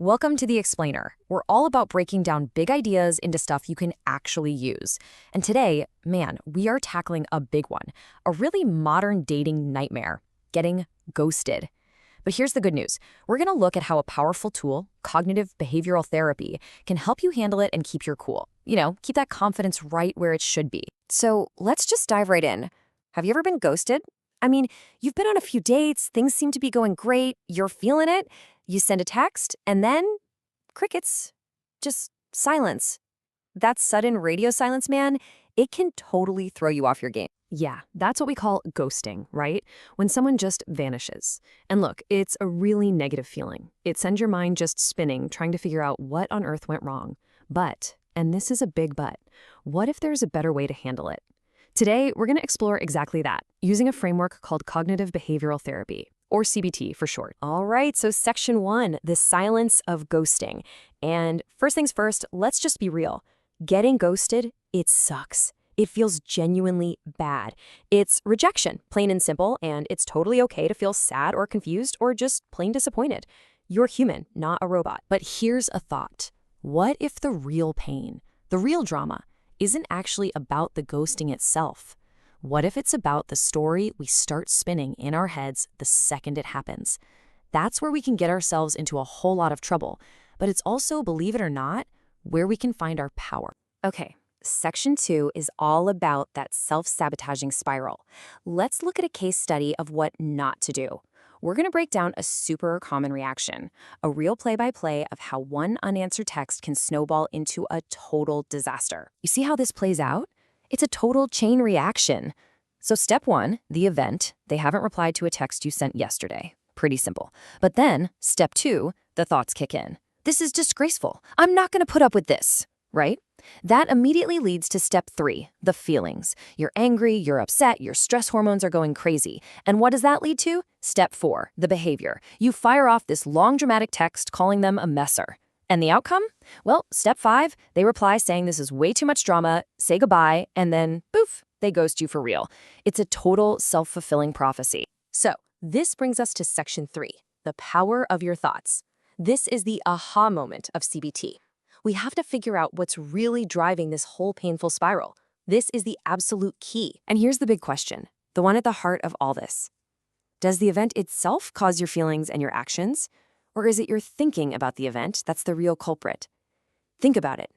Welcome to The Explainer. We're all about breaking down big ideas into stuff you can actually use. And today, man, we are tackling a big one, a really modern dating nightmare, getting ghosted. But here's the good news. We're going to look at how a powerful tool, cognitive behavioral therapy, can help you handle it and keep your cool. Keep that confidence right where it should be. So let's just dive right in. Have you ever been ghosted? I mean, you've been on a few dates, things seem to be going great, you're feeling it. You send a text, and then crickets. Just silence. That sudden radio silence, man, it can totally throw you off your game. Yeah, that's what we call ghosting, right? When someone just vanishes. And look, it's a really negative feeling. It sends your mind just spinning, trying to figure out what on earth went wrong. But, and this is a big but, what if there's a better way to handle it? Today, we're going to explore exactly that, using a framework called cognitive behavioral therapy, or CBT for short. All right, so section 1, the silence of ghosting. And first things first, let's just be real. Getting ghosted, it sucks. It feels genuinely bad. It's rejection, plain and simple, and it's totally okay to feel sad or confused or just plain disappointed. You're human, not a robot. But here's a thought. What if the real pain, the real drama, isn't actually about the ghosting itself? What if it's about the story we start spinning in our heads the second it happens? That's where we can get ourselves into a whole lot of trouble. But it's also, believe it or not, where we can find our power. Okay, section 2 is all about that self-sabotaging spiral. Let's look at a case study of what not to do. We're going to break down a super common reaction, a real play-by-play of how one unanswered text can snowball into a total disaster. You see how this plays out? It's a total chain reaction. So step 1, the event, they haven't replied to a text you sent yesterday. Pretty simple. But then, step 2, the thoughts kick in. This is disgraceful. I'm not going to put up with this, right? That immediately leads to step 3, the feelings. You're angry, you're upset, your stress hormones are going crazy. And what does that lead to? Step 4, the behavior. You fire off this long dramatic text calling them a messer. And the outcome? Well, step 5, they reply saying this is way too much drama, say goodbye, and then, poof, they ghost you for real. It's a total self-fulfilling prophecy. So, this brings us to section 3, the power of your thoughts. This is the aha moment of CBT. We have to figure out what's really driving this whole painful spiral. This is the absolute key. And here's the big question, the one at the heart of all this. Does the event itself cause your feelings and your actions? Or is it your thinking about the event that's the real culprit? Think about it.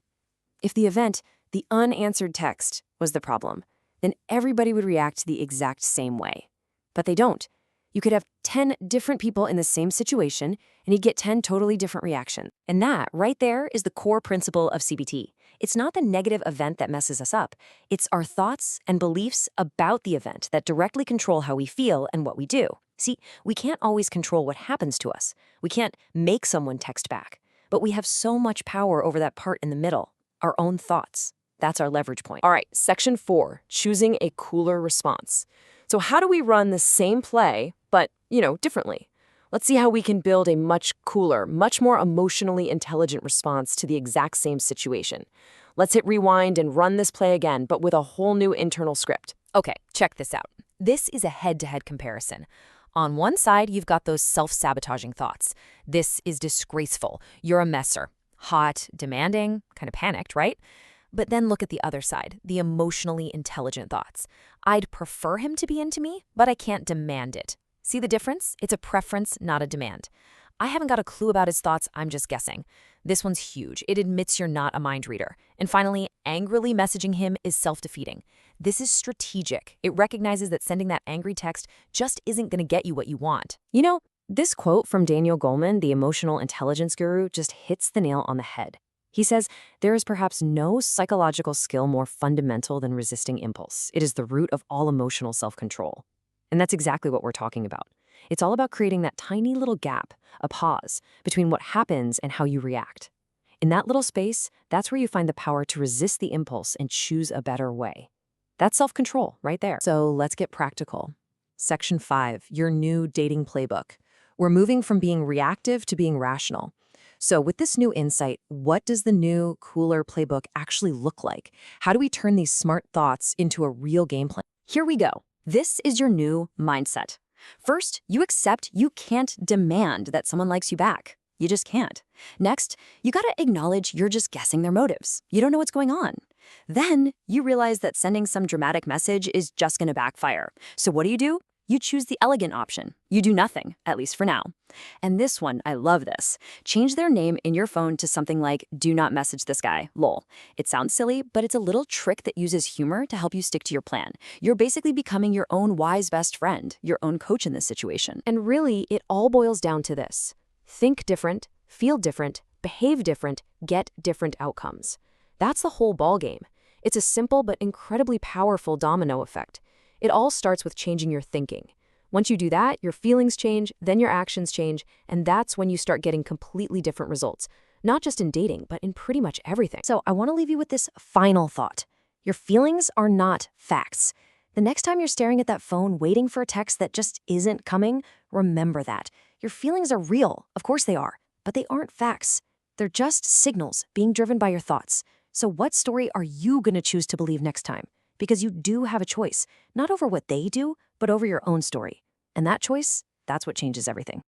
If the event, the unanswered text, was the problem, then everybody would react the exact same way. But they don't. You could have 10 different people in the same situation, and you'd get 10 totally different reactions. And that, right there, is the core principle of CBT. It's not the negative event that messes us up. It's our thoughts and beliefs about the event that directly control how we feel and what we do. See, we can't always control what happens to us. We can't make someone text back. But we have so much power over that part in the middle, our own thoughts. That's our leverage point. All right, section 4, choosing a cooler response. So how do we run the same play, but, differently? Let's see how we can build a much cooler, much more emotionally intelligent response to the exact same situation. Let's hit rewind and run this play again, but with a whole new internal script. Okay, check this out. This is a head-to-head comparison. On one side, you've got those self-sabotaging thoughts. This is disgraceful. You're a messer. Hot, demanding, kind of panicked, right? But then look at the other side, the emotionally intelligent thoughts. I'd prefer him to be into me, but I can't demand it. See the difference? It's a preference, not a demand. I haven't got a clue about his thoughts, I'm just guessing. This one's huge. It admits you're not a mind reader. And finally, angrily messaging him is self-defeating. This is strategic. It recognizes that sending that angry text just isn't going to get you what you want. This quote from Daniel Goleman, the emotional intelligence guru, just hits the nail on the head. He says, there is perhaps no psychological skill more fundamental than resisting impulse. It is the root of all emotional self-control. And that's exactly what we're talking about. It's all about creating that tiny little gap, a pause, between what happens and how you react. In that little space, that's where you find the power to resist the impulse and choose a better way. That's self-control right there. So let's get practical. Section 5, your new dating playbook. We're moving from being reactive to being rational. So with this new insight, what does the new, cooler playbook actually look like? How do we turn these smart thoughts into a real game plan? Here we go. This is your new mindset. First, you accept you can't demand that someone likes you back. You just can't. Next, you gotta acknowledge you're just guessing their motives. You don't know what's going on. Then, you realize that sending some dramatic message is just gonna backfire. So what do? You choose the elegant option. You do nothing, at least for now. And this one, I love this. Change their name in your phone to something like, "Do not message this guy, lol." It sounds silly, but it's a little trick that uses humor to help you stick to your plan. You're basically becoming your own wise best friend, your own coach in this situation. And really, it all boils down to this. Think different, feel different, behave different, get different outcomes. That's the whole ballgame. It's a simple but incredibly powerful domino effect. It all starts with changing your thinking. Once you do that, your feelings change, then your actions change, and that's when you start getting completely different results. Not just in dating, but in pretty much everything. So I want to leave you with this final thought. Your feelings are not facts. The next time you're staring at that phone waiting for a text that just isn't coming, remember that. Your feelings are real, of course they are, but they aren't facts. They're just signals being driven by your thoughts. So what story are you going to choose to believe next time? Because you do have a choice, not over what they do, but over your own story. And that choice, that's what changes everything.